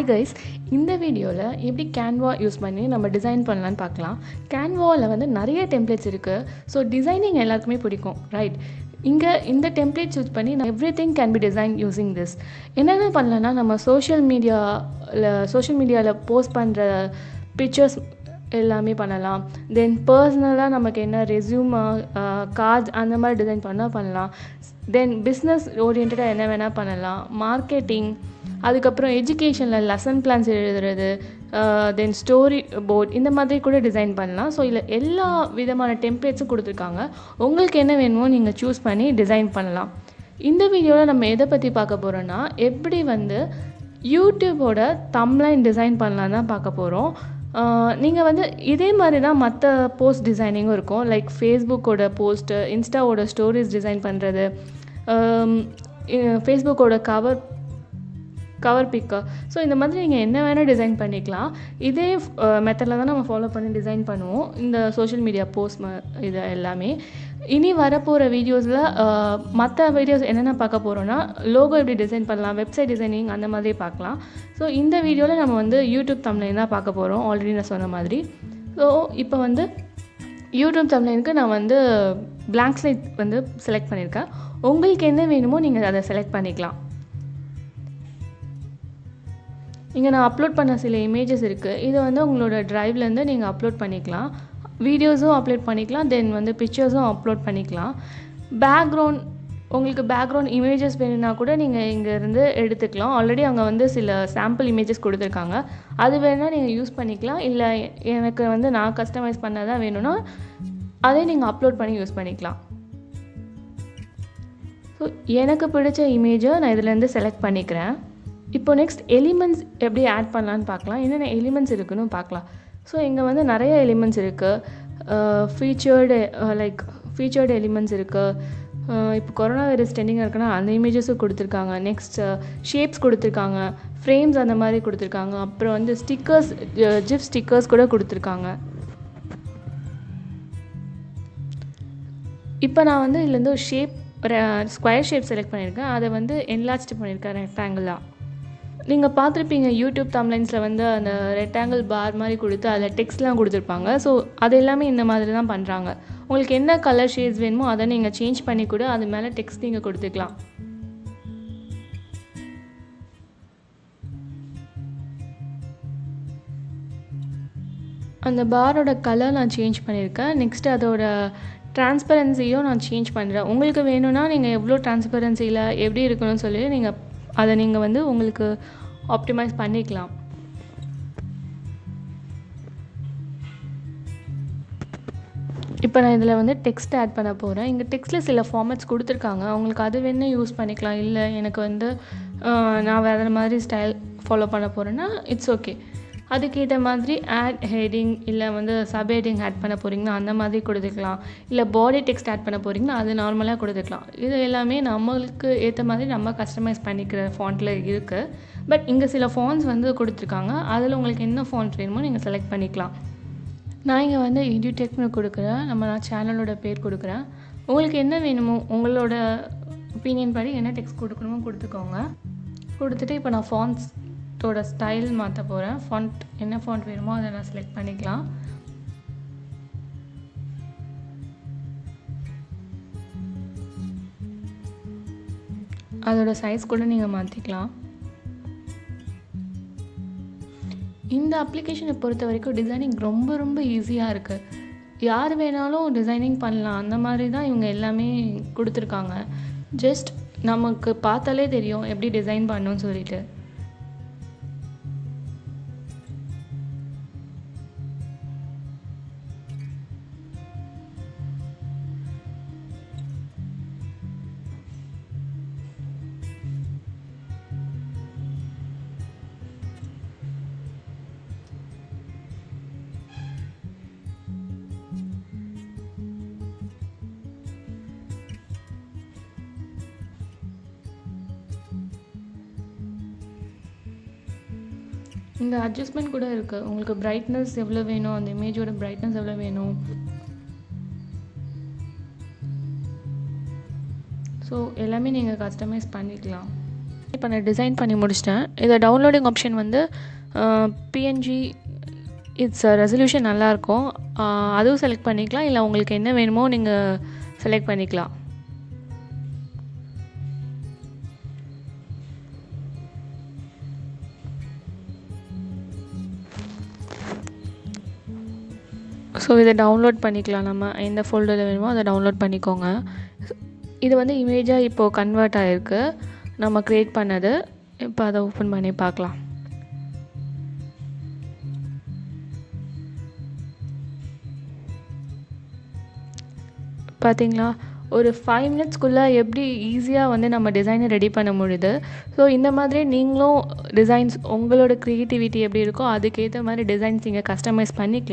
Hi guys, இந்த வீடியோவில் எப்படி கேன்வா யூஸ் பண்ணி நம்ம டிசைன் பண்ணலான்னு பார்க்கலாம். கேன்வாவில் வந்து நிறைய டெம்ப்ளேட்ஸ் இருக்குது. ஸோ டிசைனிங் எல்லாருக்குமே பிடிக்கும், ரைட்? இங்கே இந்த டெம்ப்ளேட்ஸ் யூஸ் பண்ணி every thing can be design using this. என்னென்ன பண்ணலான்னா, நம்ம சோஷியல் மீடியாவில் போஸ்ட் பண்ணுற பிக்சர்ஸ் எல்லாமே பண்ணலாம். தென் பர்சனலாக நமக்கு என்ன ரெஸ்யூமா, கார்ட்ஸ் அந்த மாதிரி டிசைன் பண்ணலாம். தென் பிஸ்னஸ் ஓரியன்டாக என்ன வேணால் பண்ணலாம். மார்க்கெட்டிங், அதுக்கப்புறம் எஜுகேஷனில் லெசன் பிளான்ஸ் எழுதுறது, தென் ஸ்டோரி போர்ட், இந்த மாதிரி கூட டிசைன் பண்ணலாம். ஸோ இதில் எல்லா விதமான டெம்ப்ளேட்ஸும் கொடுத்துருக்காங்க. உங்களுக்கு என்ன வேணுமோ நீங்கள் சூஸ் பண்ணி டிசைன் பண்ணலாம். இந்த வீடியோவில் நம்ம எதை பற்றி பார்க்க போகிறோன்னா, எப்படி வந்து யூடியூபோட தம்ப்லைன் டிசைன் பண்ணலாம் தான் பார்க்க போகிறோம். நீங்கள் வந்து இதே மாதிரி தான் மற்ற போஸ்ட் டிசைனிங்கும் இருக்கும். லைக் ஃபேஸ்புக்கோட போஸ்ட்டு, இன்ஸ்டாவோட ஸ்டோரிஸ் டிசைன் பண்ணுறது, ஃபேஸ்புக்கோட கவர் பிக்கர். ஸோ இந்த மாதிரி நீங்கள் என்ன வேணால் டிசைன் பண்ணிக்கலாம். இதே மெத்தடில் தான் நம்ம ஃபாலோ பண்ணி டிசைன் பண்ணுவோம் இந்த சோஷியல் மீடியா போஸ்ட் இது எல்லாமே. இனி வரப்போகிற வீடியோஸில் மற்ற வீடியோஸ் என்னென்ன பார்க்க போகிறோன்னா, லோகோ எப்படி டிசைன் பண்ணலாம், வெப்சைட் டிசைனிங் அந்த மாதிரி பார்க்கலாம். ஸோ இந்த வீடியோவில் நம்ம வந்து யூடியூப் தம்ப்லைன் தான் பார்க்க போகிறோம், ஆல்ரெடி நான் சொன்ன மாதிரி. ஸோ இப்போ வந்து யூடியூப் தம்ப்லைனுக்கு நான் வந்து பிளாங்க் ஸ்லைட் வந்து செலக்ட் பண்ணியிருக்கேன். உங்களுக்கு என்ன வேணுமோ நீங்கள் அதை செலக்ட் பண்ணிக்கலாம். இங்கே நான் அப்லோட் பண்ண சில இமேஜஸ் இருக்குது. இது வந்து உங்களோட ட்ரைவ்லேருந்து நீங்கள் அப்லோட் பண்ணிக்கலாம். வீடியோஸும் அப்லோட் பண்ணிக்கலாம், தென் வந்து பிக்சர்ஸும் அப்லோட் பண்ணிக்கலாம். உங்களுக்கு பேக்ரவுண்ட் இமேஜஸ் வேணும்னா கூட நீங்கள் இங்கேருந்து எடுத்துக்கலாம். ஆல்ரெடி அங்கே வந்து சில சாம்பிள் இமேஜஸ் கொடுத்துருக்காங்க. அது வேணால் நீங்கள் யூஸ் பண்ணிக்கலாம். இல்லை எனக்கு வந்து நான் கஸ்டமைஸ் பண்ணதான் வேணும்னா அதே நீங்கள் அப்லோட் பண்ணி யூஸ் பண்ணிக்கலாம். ஸோ எனக்கு பிடிச்ச இமேஜை நான் இதுலேருந்து செலக்ட் பண்ணிக்கிறேன். இப்போ நெக்ஸ்ட் எலிமெண்ட்ஸ் எப்படி ஆட் பண்ணலான்னு பார்க்கலாம். என்னென்ன எலிமெண்ட்ஸ் இருக்குன்னு பார்க்கலாம். ஸோ இங்கே வந்து நிறைய எலிமெண்ட்ஸ் இருக்குது. ஃபீச்சர்டு எலிமெண்ட்ஸ் இருக்குது. இப்போ கொரோனா வைரஸ் ட்ரெண்டிங்காக இருக்குன்னா அந்த இமேஜஸும் கொடுத்துருக்காங்க. நெக்ஸ்ட் ஷேப்ஸ் கொடுத்துருக்காங்க, ஃப்ரேம்ஸ் அந்த மாதிரி கொடுத்துருக்காங்க. அப்புறம் வந்து ஸ்டிக்கர்ஸ், ஜிப் ஸ்டிக்கர்ஸ் கூட கொடுத்துருக்காங்க. இப்போ நான் வந்து இதுலேருந்து ஒரு ஸ்கொயர் ஷேப் செலக்ட் பண்ணியிருக்கேன். அதை வந்து என்லார்ஜ் பண்ணியிருக்கேன் ரெக்டாங்கிளாக. நீங்கள் பார்த்துருப்பீங்க யூடியூப் தம்ப்லைன்ஸில் வந்து அந்த ரெக்டாங்கிள் பார் மாதிரி கொடுத்து அதில் டெக்ஸ்ட்லாம் கொடுத்துருப்பாங்க. ஸோ அது எல்லாமே இந்த மாதிரி தான் பண்ணுறாங்க. உங்களுக்கு என்ன கலர் ஷேட்ஸ் வேணுமோ அதை நீங்கள் சேஞ்ச் பண்ணி கூட அது மேலே டெக்ஸ்ட் நீங்கள் கொடுத்துக்கலாம். அந்த பாரோட கலர் நான் சேஞ்ச் பண்ணியிருக்கேன். நெக்ஸ்ட்டு அதோட டிரான்ஸ்பரன்சியும் நான் சேஞ்ச் பண்ணுறேன். உங்களுக்கு வேணும்னா நீங்கள் எவ்வளோ டிரான்ஸ்பரன்சியில் எப்படி இருக்கணும்னு சொல்லி அதை நீங்கள் வந்து உங்களுக்கு ஆப்டிமைஸ் பண்ணிக்கலாம். இப்போ நான் இதில் வந்து டெக்ஸ்ட் ஆட் பண்ண போகிறேன். இங்கே டெக்ஸ்ட்டில் சில ஃபார்மேட்ஸ் கொடுத்துருக்காங்க. உங்களுக்கு அது வேணும் யூஸ் பண்ணிக்கலாம். இல்லை எனக்கு வந்து நான் வேறு மாதிரி ஸ்டைல் ஃபாலோ பண்ண போகிறேன்னா இட்ஸ் ஓகே. அதுக்கேற்ற மாதிரி ஆட் ஹெட்டிங் இல்லை வந்து சப் ஹெட்டிங் ஆட் பண்ண போகிறீங்கன்னா அந்த மாதிரி கொடுத்துக்கலாம். இல்லை பாடி டெக்ஸ்ட் ஆட் பண்ண போகிறீங்கன்னா அது நார்மலாக கொடுத்துக்கலாம். இது எல்லாமே நம்மளுக்கு ஏற்ற மாதிரி நம்ம கஸ்டமைஸ் பண்ணிக்கிற ஃபாண்ட்டில் இருக்குது. பட் இங்கே சில ஃபாண்ட்ஸ் வந்து கொடுத்துருக்காங்க. அதில் உங்களுக்கு என்ன ஃபாண்ட் வேணுமோ நீங்கள் செலக்ட் பண்ணிக்கலாம். நான் இங்கே வந்து எடியூடெக்னு கொடுக்குறேன். நான் சேனலோட பேர் கொடுக்குறேன். உங்களுக்கு என்ன வேணுமோ உங்களோட ஒப்பீனியன் படி என்ன டெக்ஸ்ட் கொடுக்கணுமோ கொடுத்துக்கோங்க. கொடுத்துட்டு இப்போ நான் ஃபாண்ட்ஸோட ஸ்டைல் மாற்ற போகிறேன். ஃபாண்ட் என்ன ஃபாண்ட் வேணுமோ அதை நான் செலக்ட் பண்ணிக்கலாம். அதோட சைஸ் கூட நீங்கள் மாற்றிக்கலாம். இந்த அப்ளிகேஷனை பொறுத்த வரைக்கும் டிசைனிங் ரொம்ப ரொம்ப ஈஸியாக இருக்குது. யார் வேணாலும் டிசைனிங் பண்ணலாம். அந்த மாதிரி தான் இவங்க எல்லாமே கொடுத்துருக்காங்க. ஜஸ்ட் நமக்கு பார்த்தாலே தெரியும் எப்படி டிசைன் பண்ணணும்னு சொல்லிட்டு. இந்த அட்ஜஸ்ட்மெண்ட் கூட இருக்குது. உங்களுக்கு பிரைட்னஸ் எவ்வளோ வேணும், அந்த இமேஜோட பிரைட்னஸ் எவ்வளோ வேணும். ஸோ எல்லாமே நீங்கள் கஸ்டமைஸ் பண்ணிக்கலாம். இப்போ நான் டிசைன் பண்ணி முடிச்சிட்டேன். இதை டவுன்லோடிங் ஆப்ஷன் வந்து பிஎன்ஜி இட்ஸ் ரெசல்யூஷன் நல்லாயிருக்கும். அதுவும் செலக்ட் பண்ணிக்கலாம், இல்லை உங்களுக்கு என்ன வேணுமோ நீங்கள் செலக்ட் பண்ணிக்கலாம். ஸோ இதை டவுன்லோட் பண்ணிக்கலாம். நம்ம எந்த ஃபோல்டரில் வேணுமோ அதை டவுன்லோட் பண்ணிக்கோங்க. இது வந்து இமேஜாக இப்போது கன்வெர்ட் ஆகிருக்கு, நம்ம க்ரியேட் பண்ணது. இப்போ அதை ஓப்பன் பண்ணி பார்க்கலாம். பார்த்தீங்களா, ஒரு 5 மினிட்ஸ்க்குள்ளே எப்படி ஈஸியாக வந்து நம்ம டிசைனை ரெடி பண்ண முடியுது. ஸோ இந்த மாதிரி நீங்களும் டிசைன்ஸ் உங்களோட க்ரியேட்டிவிட்டி எப்படி இருக்கோ அதுக்கேற்ற மாதிரி டிசைன்ஸ் நீங்கள் கஸ்டமைஸ் பண்ணிக்கலாம்.